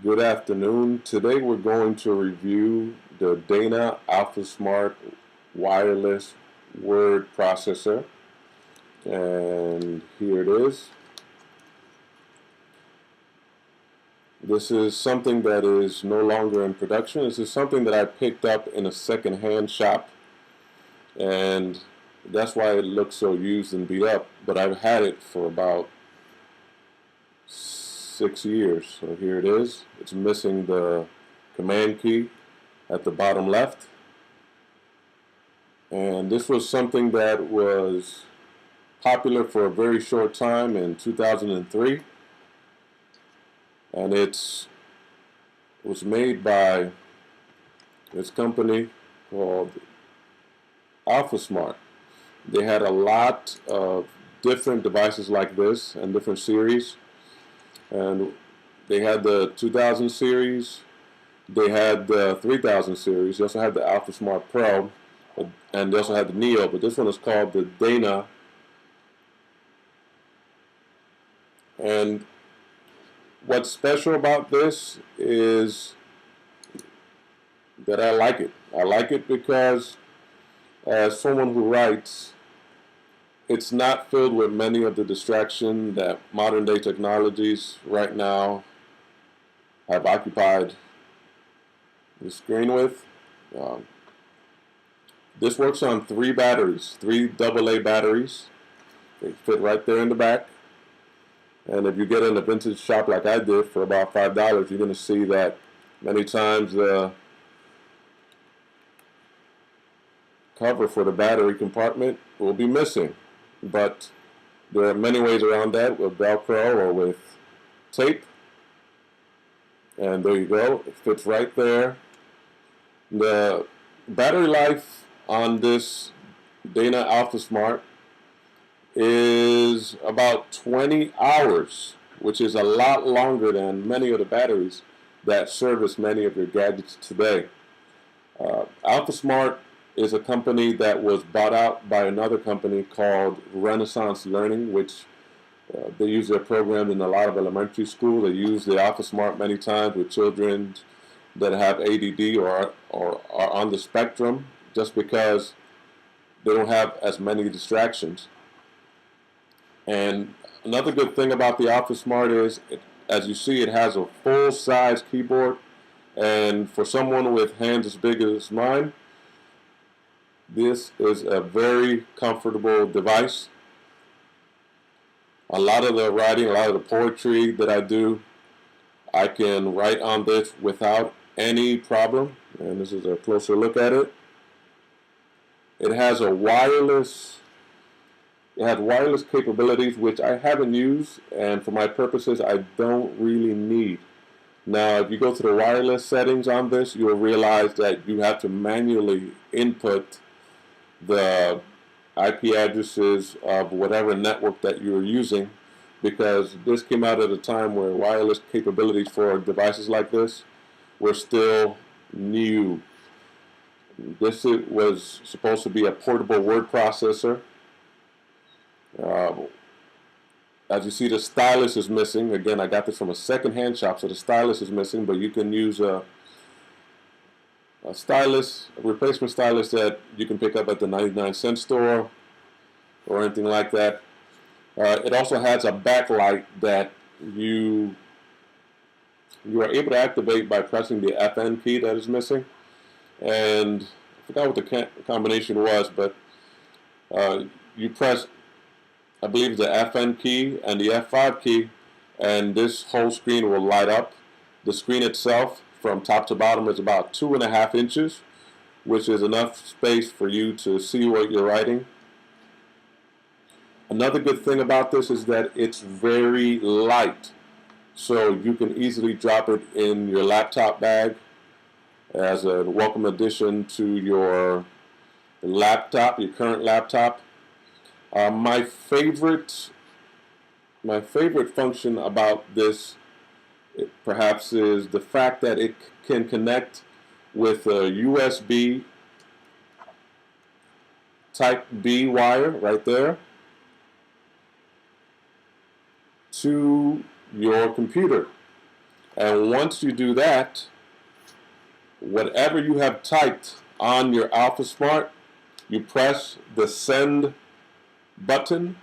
Good afternoon. Today we're going to review the Dana Alphasmart wireless word processor. And here it is. This is something that is no longer in production. This is something that I picked up in a second-hand shop, and that's why it looks so used and beat up. But I've had it for about 6 years. So here it is. It's missing the command key at the bottom left. And this was something that was popular for a very short time in 2003. And it was made by this company called Alphasmart. They had a lot of different devices like this and different series. And they had the 2000 series, they had the 3000 series, they also had the Alphasmart Pro, and they also had the Neo, but this one is called the Dana. And what's special about this is that I like it. I like it because, as someone who writes, it's not filled with many of the distraction that modern day technologies right now have occupied the screen with. Um, this works on 3 batteries, 3 AA batteries. They fit right there in the back. And if you get in a vintage shop like I did for about $5, you're going to see that many times the cover for the battery compartment will be missing. But there are many ways around that with Velcro or with tape. And there you go. It fits right there. The battery life on this Dana Alphasmart is about 20 hours, which is a lot longer than many of the batteries that service many of your gadgets today. Alphasmart is a company that was bought out by another company called Renaissance Learning, which they use their program in a lot of elementary school. They use the Alphasmart many times with children that have ADD or are on the spectrum, just because they don't have as many distractions. And another good thing about the Alphasmart is, as you see, it has a full-size keyboard. And for someone with hands as big as mine, this is a very comfortable device. A lot of the writing, a lot of the poetry that I do, I can write on this without any problem. And this is a closer look at it. It has wireless capabilities, which I haven't used, and for my purposes, I don't really need. Now, if you go to the wireless settings on this, you'll realize that you have to manually input the IP addresses of whatever network that you're using, because this came out at a time where wireless capabilities for devices like this were still new. This was supposed to be a portable word processor. As you see, the stylus is missing. Again, I got this from a second-hand shop, so the stylus is missing, but you can use a stylus, a replacement stylus that you can pick up at the 99-cent store or anything like that. It also has a backlight that you are able to activate by pressing the FN key that is missing. And I forgot what the combination was, but you press, I believe, the FN key and the F5 key, and this whole screen will light up. The screen itself, from top to bottom, is about 2.5 inches, which is enough space for you to see what you're writing. Another good thing about this is that it's very light, so you can easily drop it in your laptop bag as a welcome addition to your laptop, your current laptop. My favorite function about this, perhaps, is the fact that it can connect with a USB Type B wire right there to your computer. And once you do that, whatever you have typed on your Alphasmart, you press the send button,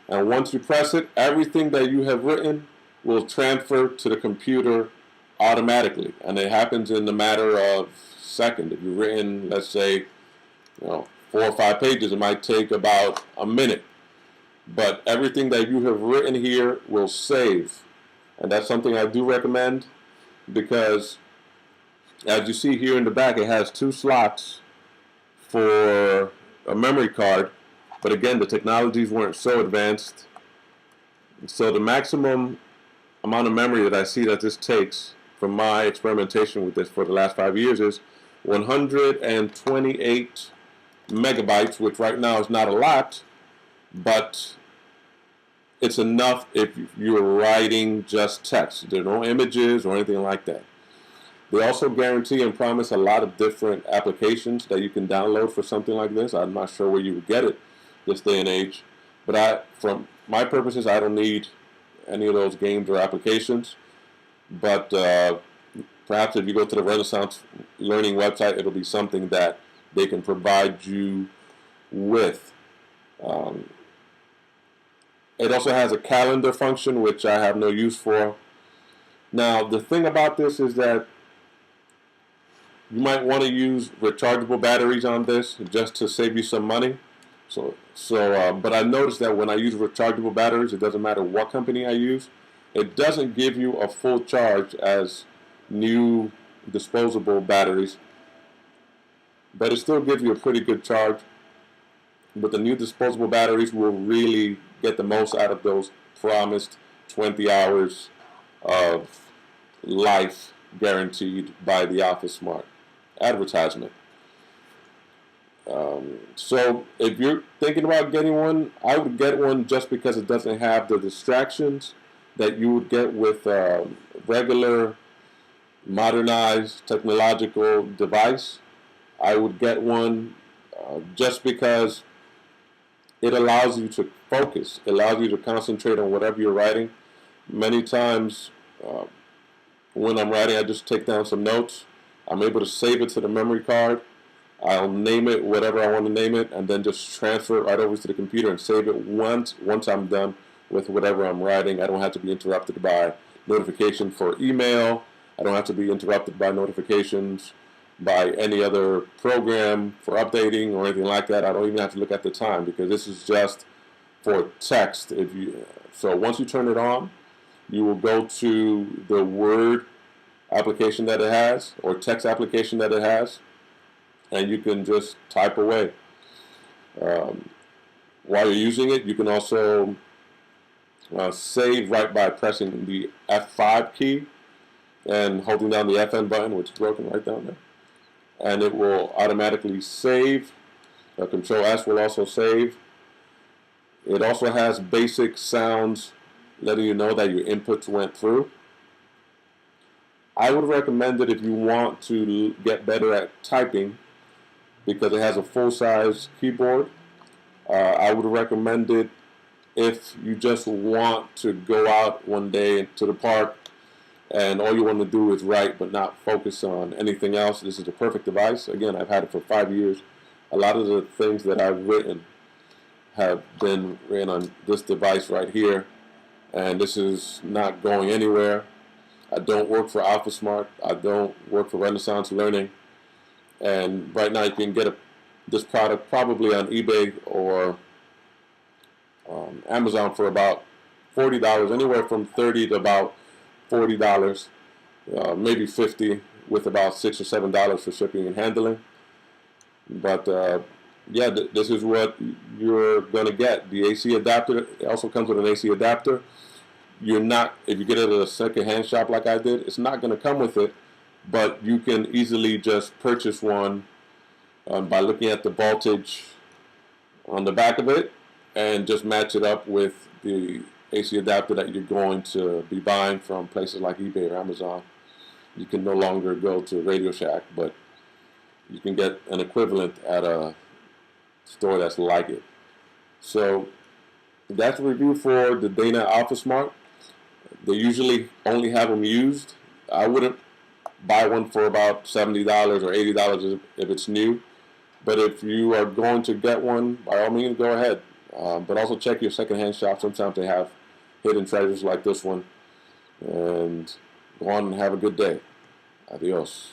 and once you press it, everything that you have written will transfer to the computer automatically, and it happens in a matter of seconds. If you've written, let's say, 4 or 5 pages, it might take about a minute, but everything that you have written here will save, and that's something I do recommend, because as you see here in the back, it has 2 slots for a memory card, but again, the technologies weren't so advanced, so the maximum amount of memory that I see that this takes from my experimentation with this for the last 5 years is 128 megabytes, which right now is not a lot, but it's enough if you're writing just text. There are no images or anything like that. They also guarantee and promise a lot of different applications that you can download for something like this. I'm not sure where you would get it this day and age, but from my purposes, I don't need any of those games or applications. But perhaps if you go to the Renaissance Learning website, it'll be something that they can provide you with. It also has a calendar function, which I have no use for. Now, the thing about this is that you might want to use rechargeable batteries on this just to save you some money. But I noticed that when I use rechargeable batteries, it doesn't matter what company I use, it doesn't give you a full charge as new disposable batteries, but it still gives you a pretty good charge. But the new disposable batteries will really get the most out of those promised 20 hours of life guaranteed by the Alphasmart advertisement. So if you're thinking about getting one, I would get one just because it doesn't have the distractions that you would get with regular modernized technological device. I would get one just because it allows you to focus. It allows you to concentrate on whatever you're writing. Many times when I'm writing, I just take down some notes. I'm able to save it to the memory card. I'll name it whatever I want to name it, and then just transfer it right over to the computer and save it once I'm done with whatever I'm writing. I don't have to be interrupted by notification for email. I don't have to be interrupted by notifications by any other program for updating or anything like that. I don't even have to look at the time because this is just for text. So once you turn it on, you will go to the Word application that it has or text application that it has, and you can just type away. While you're using it, you can also save right by pressing the F5 key and holding down the FN button, which is broken right down there. And it will automatically save. Control S will also save. It also has basic sounds letting you know that your inputs went through. I would recommend it if you want to get better at typing because it has a full-size keyboard. I would recommend it if you just want to go out one day to the park and all you want to do is write but not focus on anything else. This is the perfect device. Again, I've had it for 5 years. A lot of the things that I've written have been written on this device right here, and this is not going anywhere. I don't work for Alphasmart. I don't work for Renaissance Learning. And right now you can get this product probably on eBay or Amazon for about $40, anywhere from $30 to about $40, maybe $50, with about $6 or $7 for shipping and handling. But yeah, this is what you're going to get. The AC adapter, it also comes with an AC adapter. You're not, if you get it at a second-hand shop like I did, it's not going to come with it, but you can easily just purchase one by looking at the voltage on the back of it and just match it up with the AC adapter that you're going to be buying from places like eBay or Amazon. You can no longer go to Radio Shack, but you can get an equivalent at a store that's like it. So that's a review for the Dana Alphasmart. They usually only have them used I wouldn't buy one for about $70 or $80 if it's new. But if you are going to get one, by all means, go ahead. But also check your secondhand shop. Sometimes they have hidden treasures like this one. And go on and have a good day. Adios.